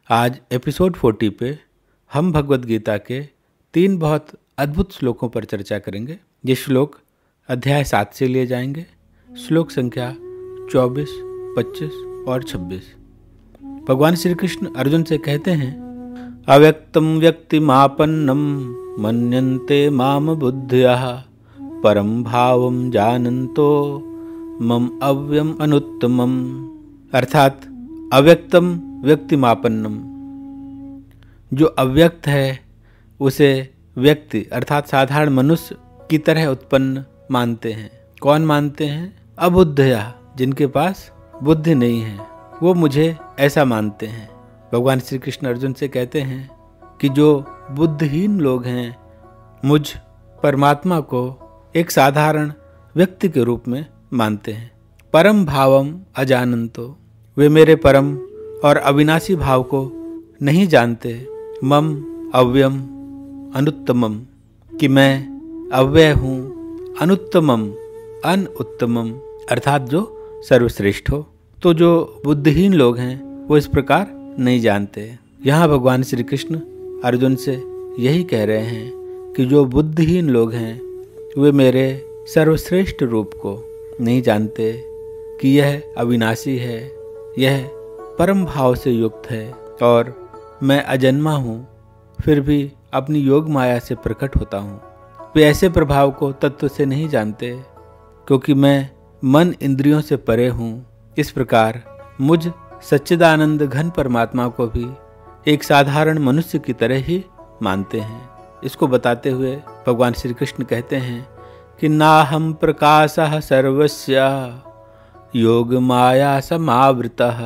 आज एपिसोड 40 पे हम भगवद गीता के 3 बहुत अद्भुत श्लोकों पर चर्चा करेंगे। ये श्लोक अध्याय 7 से लिए जाएंगे। श्लोक संख्या 24, 25 और 26। भगवान श्री कृष्ण अर्जुन से कहते हैं, अव्यक्तम व्यक्तिमापन्नम मन्यन्ते माम बुद्धयः परम भावम जानन्तो मम अव्ययम अनुत्तमम। अर्थात अव्यक्तम व्यक्तिमापन्नम, जो अव्यक्त है उसे व्यक्ति अर्थात साधारण मनुष्य की तरह उत्पन्न मानते हैं। कौन मानते हैं? अबुद्धया, जिनके पास बुद्धि नहीं है वो मुझे ऐसा मानते हैं। भगवान श्री कृष्ण अर्जुन से कहते हैं कि जो बुद्धिहीन लोग हैं मुझ परमात्मा को एक साधारण व्यक्ति के रूप में मानते हैं। परम भावम अजानन्तो, वे मेरे परम और अविनाशी भाव को नहीं जानते। मम अव्ययम अनुत्तमम, कि मैं अव्यय हूँ। अनुत्तमम, अनुत्तमम अर्थात जो सर्वश्रेष्ठ हो। तो जो बुद्धिहीन लोग हैं वो इस प्रकार नहीं जानते। यहाँ भगवान श्री कृष्ण अर्जुन से यही कह रहे हैं कि जो बुद्धिहीन लोग हैं वे मेरे सर्वश्रेष्ठ रूप को नहीं जानते कि यह अविनाशी है, यह परम भाव से युक्त है और मैं अजन्मा हूँ, फिर भी अपनी योग माया से प्रकट होता हूँ। वे ऐसे प्रभाव को तत्व से नहीं जानते क्योंकि मैं मन इंद्रियों से परे हूँ। इस प्रकार मुझ सच्चिदानंद घन परमात्मा को भी एक साधारण मनुष्य की तरह ही मानते हैं। इसको बताते हुए भगवान श्री कृष्ण कहते हैं कि नाहं प्रकाशः सर्वस्य योग माया समावृतः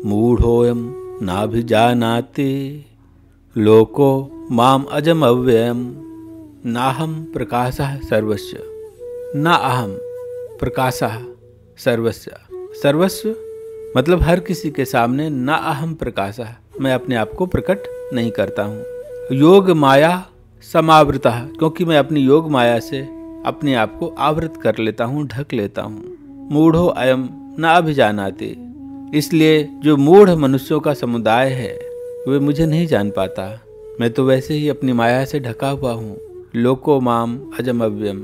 मूढ़ोऽयं नाभिजानाति लोको माम अजम अव्ययम। नाहं प्रकाशः सर्वस्य, न अहम प्रकाशः सर्वस्य। सर्वस्व मतलब हर किसी के सामने न अहम प्रकाशः, मैं अपने आप को प्रकट नहीं करता हूँ। योग माया समावृतः, क्योंकि मैं अपनी योग माया से अपने आप को आवृत कर लेता हूँ, ढक लेता हूँ। मूढ़ो अयम न अभिजानाति, इसलिए जो मूढ़ मनुष्यों का समुदाय है वे मुझे नहीं जान पाता। मैं तो वैसे ही अपनी माया से ढका हुआ हूँ। लोको माम अजम अव्ययम,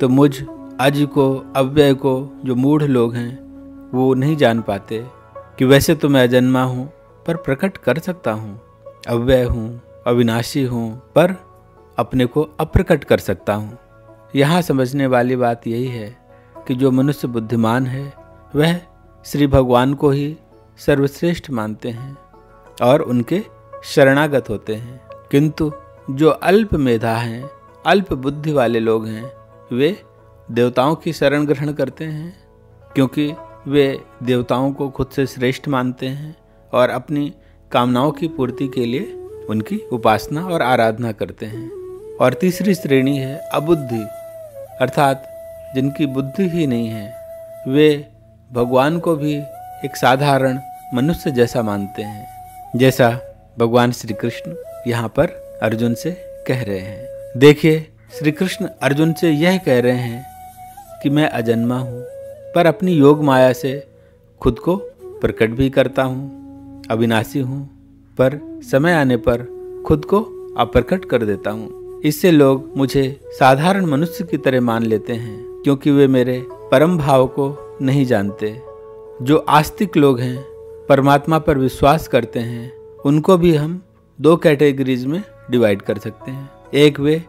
तो मुझ अज को, अव्यय को जो मूढ़ लोग हैं वो नहीं जान पाते कि वैसे तो मैं अजन्मा हूँ पर प्रकट कर सकता हूँ। अव्यय हूँ, अविनाशी हूँ, पर अपने को अप्रकट कर सकता हूँ। यहाँ समझने वाली बात यही है कि जो मनुष्य बुद्धिमान है वह श्री भगवान को ही सर्वश्रेष्ठ मानते हैं और उनके शरणागत होते हैं। किंतु जो अल्प मेधा हैं, अल्प बुद्धि वाले लोग हैं, वे देवताओं की शरण ग्रहण करते हैं क्योंकि वे देवताओं को खुद से श्रेष्ठ मानते हैं और अपनी कामनाओं की पूर्ति के लिए उनकी उपासना और आराधना करते हैं। और तीसरी श्रेणी है अबुद्धि, अर्थात जिनकी बुद्धि ही नहीं है, वे भगवान को भी एक साधारण मनुष्य जैसा मानते हैं, जैसा भगवान श्री कृष्ण यहाँ पर अर्जुन से कह रहे हैं। देखिए, श्री कृष्ण अर्जुन से यह कह रहे हैं कि मैं अजन्मा हूँ पर अपनी योग माया से खुद को प्रकट भी करता हूँ। अविनाशी हूँ पर समय आने पर खुद को अप्रकट कर देता हूँ। इससे लोग मुझे साधारण मनुष्य की तरह मान लेते हैं क्योंकि वे मेरे परम भाव को नहीं जानते। जो आस्तिक लोग हैं, परमात्मा पर विश्वास करते हैं, उनको भी हम 2 कैटेगरीज में डिवाइड कर सकते हैं। एक वे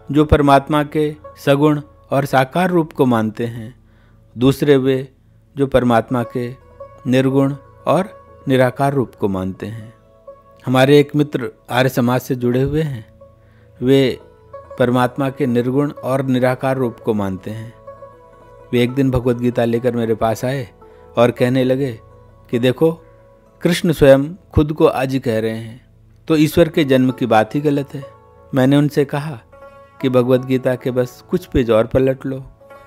जो परमात्मा के सगुण और साकार रूप को मानते हैं, दूसरे वे जो परमात्मा के निर्गुण और निराकार रूप को मानते हैं। हमारे एक मित्र आर्य समाज से जुड़े हुए हैं, वे परमात्मा के निर्गुण और निराकार रूप को मानते हैं। वे एक दिन भगवद गीता लेकर मेरे पास आए और कहने लगे कि देखो, कृष्ण स्वयं खुद को अज कह रहे हैं, तो ईश्वर के जन्म की बात ही गलत है। मैंने उनसे कहा कि भगवद गीता के बस कुछ पेज और पलट लो।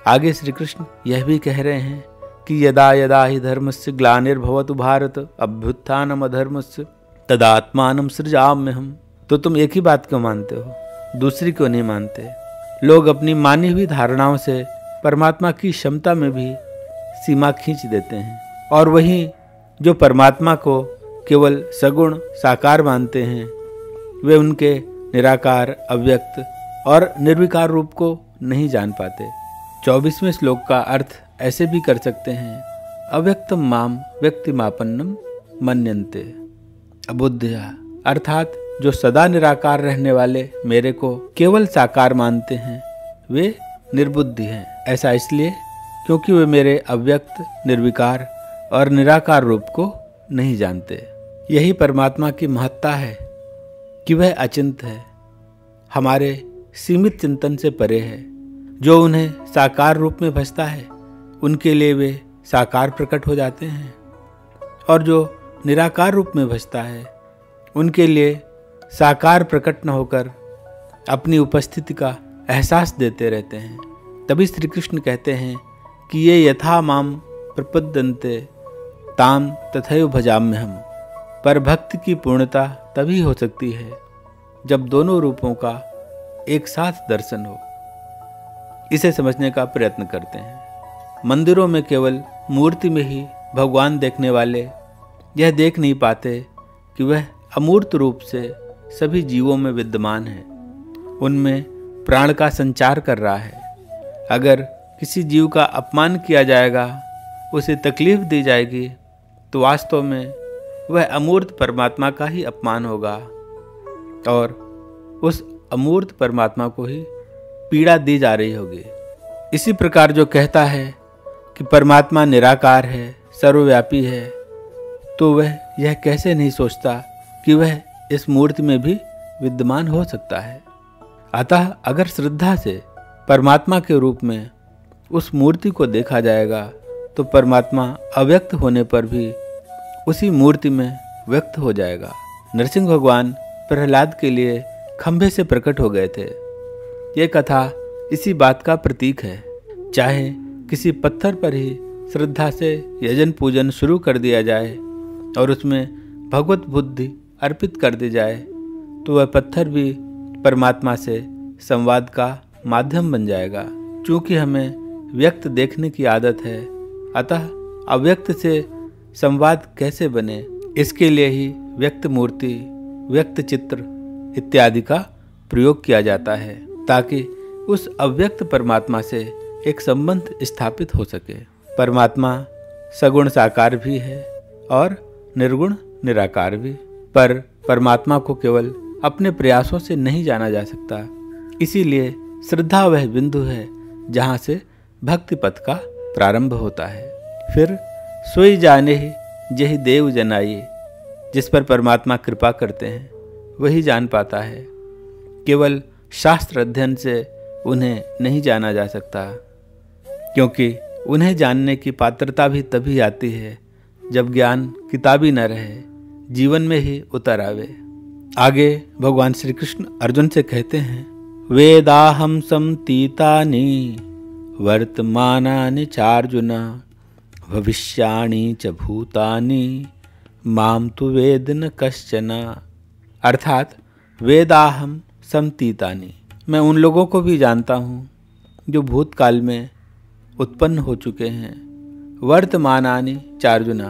आगे श्री कृष्ण यह भी कह रहे हैं कि यदा यदा हि धर्मस्य ग्लानिर्भवतु भारत अभ्युत्थानम अधर्मस्य तदात्मानं सृजाम्यहम्। तो तुम एक ही बात क्यों मानते हो, दूसरी क्यों नहीं मानते? लोग अपनी मानी हुई धारणाओं से परमात्मा की क्षमता में भी सीमा खींच देते हैं और वहीं जो परमात्मा को केवल सगुण साकार मानते हैं, वे उनके निराकार, अव्यक्त और निर्विकार रूप को नहीं जान पाते। 24वें श्लोक का अर्थ ऐसे भी कर सकते हैं, अव्यक्तम माम व्यक्तिमापन्नम मन्यन्ते अबुद्धया, अर्थात जो सदा निराकार रहने वाले मेरे को केवल साकार मानते हैं वे निर्बुद्धि हैं। ऐसा इसलिए क्योंकि वे मेरे अव्यक्त, निर्विकार और निराकार रूप को नहीं जानते। यही परमात्मा की महत्ता है कि वह अचिंत है, हमारे सीमित चिंतन से परे है। जो उन्हें साकार रूप में भजता है उनके लिए वे साकार प्रकट हो जाते हैं, और जो निराकार रूप में भजता है उनके लिए साकार प्रकट न होकर अपनी उपस्थिति का एहसास देते रहते हैं। तभी श्री कृष्ण कहते हैं कि ये यथा माम प्रपद्यन्ते ताम तथैव भजाम्यहम्। पर भक्ति की पूर्णता तभी हो सकती है जब दोनों रूपों का एक साथ दर्शन हो। इसे समझने का प्रयत्न करते हैं। मंदिरों में केवल मूर्ति में ही भगवान देखने वाले यह देख नहीं पाते कि वह अमूर्त रूप से सभी जीवों में विद्यमान है, उनमें प्राण का संचार कर रहा है। अगर किसी जीव का अपमान किया जाएगा, उसे तकलीफ दी जाएगी, तो वास्तव में वह अमूर्त परमात्मा का ही अपमान होगा और उस अमूर्त परमात्मा को ही पीड़ा दी जा रही होगी। इसी प्रकार जो कहता है कि परमात्मा निराकार है, सर्वव्यापी है, तो वह यह कैसे नहीं सोचता कि वह इस मूर्ति में भी विद्यमान हो सकता है। अतः अगर श्रद्धा से परमात्मा के रूप में उस मूर्ति को देखा जाएगा तो परमात्मा अव्यक्त होने पर भी उसी मूर्ति में व्यक्त हो जाएगा। नरसिंह भगवान प्रहलाद के लिए खंभे से प्रकट हो गए थे। ये कथा इसी बात का प्रतीक है। चाहे किसी पत्थर पर ही श्रद्धा से यजन पूजन शुरू कर दिया जाए और उसमें भगवत बुद्धि अर्पित कर दी जाए, तो वह पत्थर भी परमात्मा से संवाद का माध्यम बन जाएगा। चूँकि हमें व्यक्त देखने की आदत है, अतः अव्यक्त से संवाद कैसे बने, इसके लिए ही व्यक्त मूर्ति, व्यक्त चित्र इत्यादि का प्रयोग किया जाता है, ताकि उस अव्यक्त परमात्मा से एक संबंध स्थापित हो सके। परमात्मा सगुण साकार भी है और निर्गुण निराकार भी, पर परमात्मा को केवल अपने प्रयासों से नहीं जाना जा सकता। इसीलिए श्रद्धा वह बिंदु है जहाँ से भक्ति पथ का प्रारंभ होता है। फिर सोई जाने ही जही देव जनाई, जिस पर परमात्मा कृपा करते हैं वही जान पाता है। केवल शास्त्र अध्ययन से उन्हें नहीं जाना जा सकता, क्योंकि उन्हें जानने की पात्रता भी तभी आती है जब ज्ञान किताबी न रहे, जीवन में ही उतर आवे। आगे भगवान श्री कृष्ण अर्जुन से कहते हैं, वेदाहम समतीतानि वर्तमानानि चार्जुन भविष्याणि च भूतानि माम तु वेद न कश्चन। अर्थात वेदाहम समतीतानि, मैं उन लोगों को भी जानता हूँ जो भूतकाल में उत्पन्न हो चुके हैं। वर्तमानानि चार्जुना,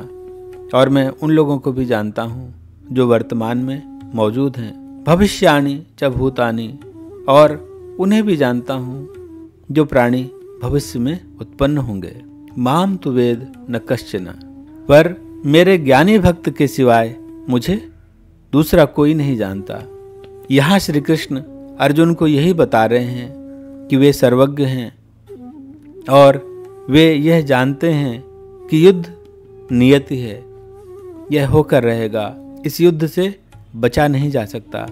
और मैं उन लोगों को भी जानता हूँ जो वर्तमान में मौजूद हैं। भविष्याणि च भूतानि, और उन्हें भी जानता हूँ जो प्राणी भविष्य में उत्पन्न होंगे। माम तु वेद न कश्चन, पर मेरे ज्ञानी भक्त के सिवाय मुझे दूसरा कोई नहीं जानता। यहाँ श्री कृष्ण अर्जुन को यही बता रहे हैं कि वे सर्वज्ञ हैं और वे यह जानते हैं कि युद्ध नियति है, यह होकर रहेगा, इस युद्ध से बचा नहीं जा सकता।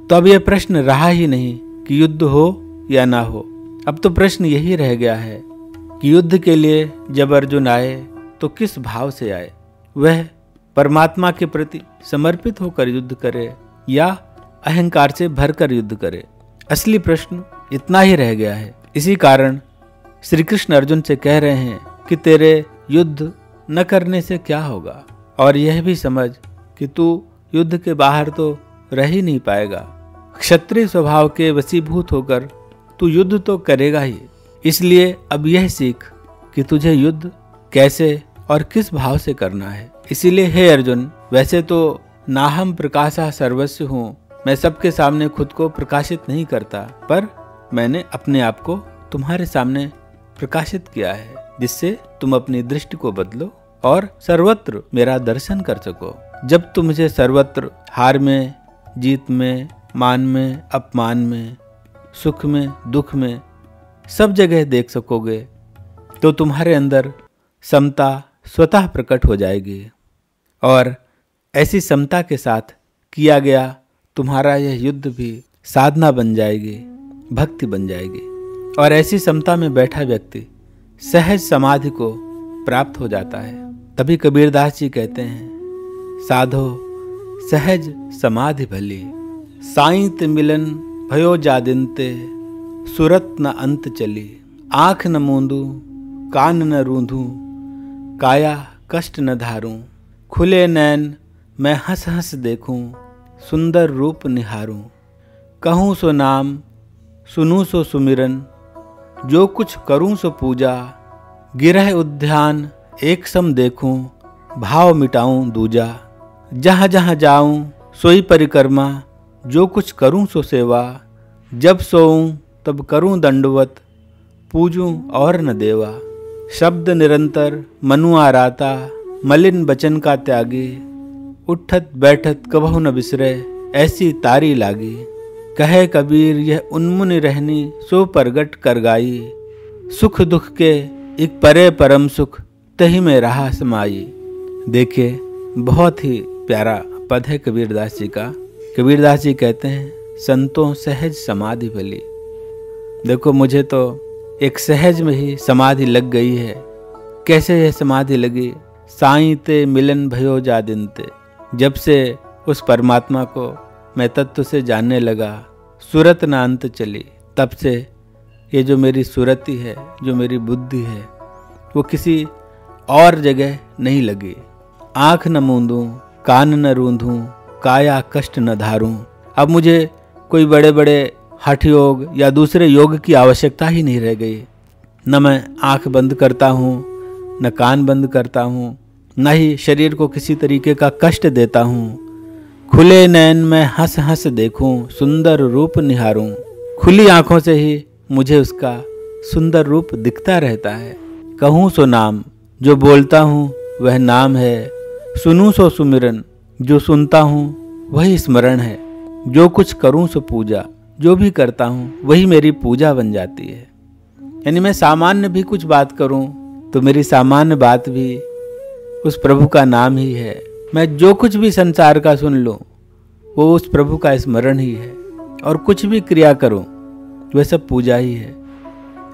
तो अब यह प्रश्न रहा ही नहीं कि युद्ध हो या ना हो। अब तो प्रश्न यही रह गया है कि युद्ध के लिए जब अर्जुन आए तो किस भाव से आए, वह परमात्मा के प्रति समर्पित होकर युद्ध करे या अहंकार से भरकर युद्ध करे। असली प्रश्न इतना ही रह गया है। इसी कारण श्री कृष्ण अर्जुन से कह रहे हैं कि तेरे युद्ध न करने से क्या होगा, और यह भी समझ कि तू युद्ध के बाहर तो रह ही नहीं पाएगा। क्षत्रिय स्वभाव के वशीभूत होकर तू युद्ध तो करेगा ही। इसलिए अब यह सीख कि तुझे युद्ध कैसे और किस भाव से करना है। इसीलिए हे अर्जुन, वैसे तो नाहम प्रकाशः सर्वस्य हूँ, मैं सबके सामने खुद को प्रकाशित नहीं करता, पर मैंने अपने आप को तुम्हारे सामने प्रकाशित किया है, जिससे तुम अपनी दृष्टि को बदलो और सर्वत्र मेरा दर्शन कर सको। जब तुम मुझे सर्वत्र, हार में, जीत में, मान में, अपमान में, सुख में, दुख में, सब जगह देख सकोगे, तो तुम्हारे अंदर समता स्वतः प्रकट हो जाएगी और ऐसी समता के साथ किया गया तुम्हारा यह युद्ध भी साधना बन जाएगी, भक्ति बन जाएगी। और ऐसी समता में बैठा व्यक्ति सहज समाधि को प्राप्त हो जाता है। तभी कबीरदास जी कहते हैं, साधो सहज समाधि भली, साईत मिलन भयो जादिनते, सुरत न अंत चली, आँख न मूंदू कान न रूंधूं, काया कष्ट न धारूं, खुले नैन मैं हंस हंस देखूं, सुंदर रूप निहारूं, कहूँ सो नाम सुनूं सो सुमिरन, जो कुछ करूं सो पूजा, गिरह उद्यान एक सम देखूं, भाव मिटाऊं दूजा, जहाँ जहाँ जाऊं सोई परिक्रमा, जो कुछ करूं सो सेवा, जब सोऊं तब करूं दंडवत, पूजूं और न देवा, शब्द निरंतर मनु आराता, मलिन बचन का त्यागी, उठत बैठत कबहु न बिसरे, ऐसी तारी लागी, कहे कबीर यह उन्मुनि रहनी, सो परगट कर गाई, सुख दुख के एक परे परम सुख, तही में रहा समाई। देखिए, बहुत ही प्यारा पद है कबीरदास जी का। कबीरदास जी कहते हैं, संतों सहज समाधि भली। देखो, मुझे तो एक सहज में ही समाधि लग गई है। कैसे यह समाधि लगी? साईं ते मिलन भयो जादिनते, जब से उस परमात्मा को मैं तत्व से जानने लगा, सुरत न अंत चली, तब से ये जो मेरी सुरति है, जो मेरी बुद्धि है, वो किसी और जगह नहीं लगी। आँख न मूंदूं, कान न रूंधूं, काया कष्ट न धारूं। अब मुझे कोई बड़े बड़े हठ योग या दूसरे योग की आवश्यकता ही नहीं रह गई। न मैं आँख बंद करता हूँ, न कान बंद करता हूँ, न ही शरीर को किसी तरीके का कष्ट देता हूँ। खुले नैन में हंस हंस देखूं, सुंदर रूप निहारूं। खुली आंखों से ही मुझे उसका सुंदर रूप दिखता रहता है। कहूँ सो नाम, जो बोलता हूँ वह नाम है। सुनूं सो सुमिरन, जो सुनता हूँ वही स्मरण है। जो कुछ करूँ सो पूजा, जो भी करता हूँ वही मेरी पूजा बन जाती है। यानी मैं सामान्य भी कुछ बात करूँ तो मेरी सामान्य बात भी उस प्रभु का नाम ही है। मैं जो कुछ भी संसार का सुन लूँ वो उस प्रभु का स्मरण ही है, और कुछ भी क्रिया करूँ वह सब पूजा ही है।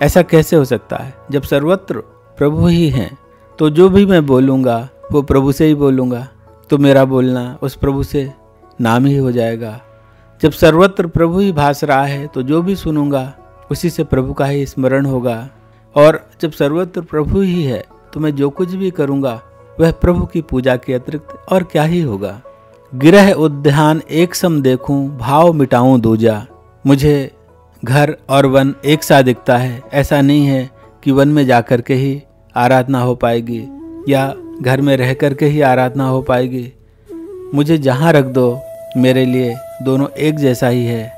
ऐसा कैसे हो सकता है? जब सर्वत्र प्रभु ही हैं, तो जो भी मैं बोलूँगा वो प्रभु से ही बोलूँगा, तो मेरा बोलना उस प्रभु से नाम ही हो जाएगा। जब सर्वत्र प्रभु ही भास रहा है, तो जो भी सुनूंगा उसी से प्रभु का ही स्मरण होगा। और जब सर्वत्र प्रभु ही है, तो मैं जो कुछ भी करूँगा वह प्रभु की पूजा के अतिरिक्त और क्या ही होगा। गिरह उद्यान एक सम देखूं, भाव मिटाऊं दूजा। मुझे घर और वन एक सा दिखता है। ऐसा नहीं है कि वन में जाकर के ही आराधना हो पाएगी या घर में रह कर के ही आराधना हो पाएगी। मुझे जहाँ रख दो मेरे लिए दोनों एक जैसा ही है,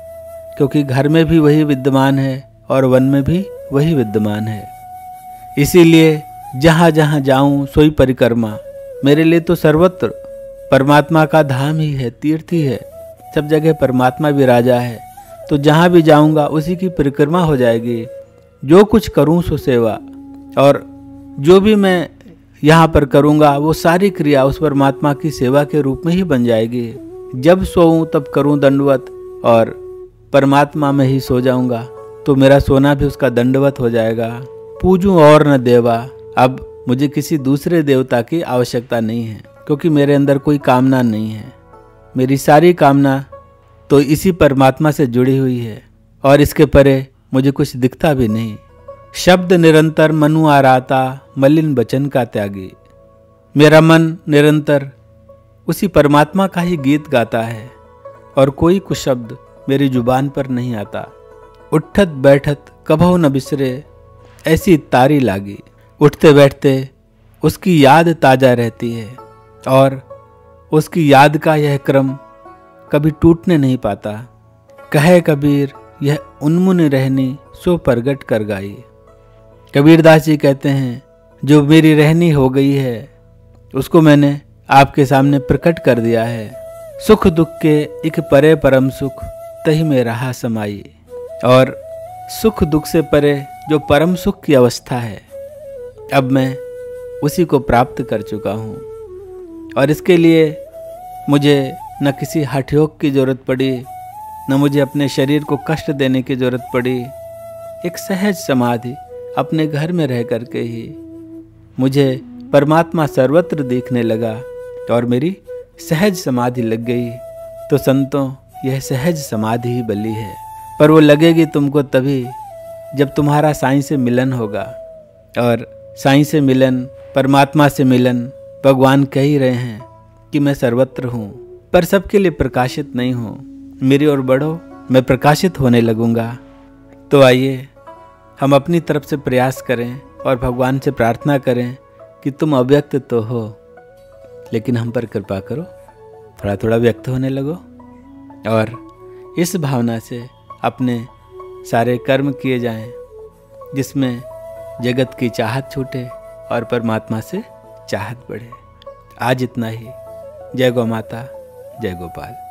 क्योंकि घर में भी वही विद्यमान है और वन में भी वही विद्यमान है। इसीलिए जहाँ जहाँ जाऊँ सोई परिक्रमा। मेरे लिए तो सर्वत्र परमात्मा का धाम ही है, तीर्थ ही है। सब जगह परमात्मा विराजा है, तो जहाँ भी जाऊँगा उसी की परिक्रमा हो जाएगी। जो कुछ करूँ सो सेवा, और जो भी मैं यहाँ पर करूँगा वो सारी क्रिया उस परमात्मा की सेवा के रूप में ही बन जाएगी। जब सोऊं तब करूँ दंडवत, और परमात्मा में ही सो जाऊँगा तो मेरा सोना भी उसका दंडवत हो जाएगा। पूजूं और न देवा। अब मुझे किसी दूसरे देवता की आवश्यकता नहीं है, क्योंकि मेरे अंदर कोई कामना नहीं है। मेरी सारी कामना तो इसी परमात्मा से जुड़ी हुई है, और इसके परे मुझे कुछ दिखता भी नहीं। शब्द निरंतर मनु आराता, मलिन बचन का त्यागी। मेरा मन निरंतर उसी परमात्मा का ही गीत गाता है, और कोई कुछ शब्द मेरी जुबान पर नहीं आता। उठत बैठत कभू न बिसरे, ऐसी तारी लागी। उठते बैठते उसकी याद ताजा रहती है, और उसकी याद का यह क्रम कभी टूटने नहीं पाता। कहे कबीर यह उन्मुन रहनी सो प्रगट कर गाई। कबीरदास जी कहते हैं जो मेरी रहनी हो गई है उसको मैंने आपके सामने प्रकट कर दिया है। सुख दुख के एक परे परम सुख तही में रहा समाई। और सुख दुख से परे जो परम सुख की अवस्था है अब मैं उसी को प्राप्त कर चुका हूँ। और इसके लिए मुझे न किसी हठयोग की जरूरत पड़ी, न मुझे अपने शरीर को कष्ट देने की जरूरत पड़ी। एक सहज समाधि अपने घर में रह करके ही मुझे परमात्मा सर्वत्र देखने लगा और मेरी सहज समाधि लग गई। तो संतों यह सहज समाधि ही बली है, पर वो लगेगी तुमको तभी जब तुम्हारा साईं से मिलन होगा। और साईं से मिलन, परमात्मा से मिलन, भगवान कह ही रहे हैं कि मैं सर्वत्र हूँ पर सबके लिए प्रकाशित नहीं हूँ। मेरी ओर बढ़ो, मैं प्रकाशित होने लगूंगा। तो आइए हम अपनी तरफ से प्रयास करें और भगवान से प्रार्थना करें कि तुम अव्यक्त तो हो लेकिन हम पर कृपा करो, थोड़ा थोड़ा व्यक्त होने लगो। और इस भावना से अपने सारे कर्म किए जाएं जिसमें जगत की चाहत छूटे और परमात्मा से चाहत बढ़े। आज इतना ही। जय गौ माता, जय गोपाल।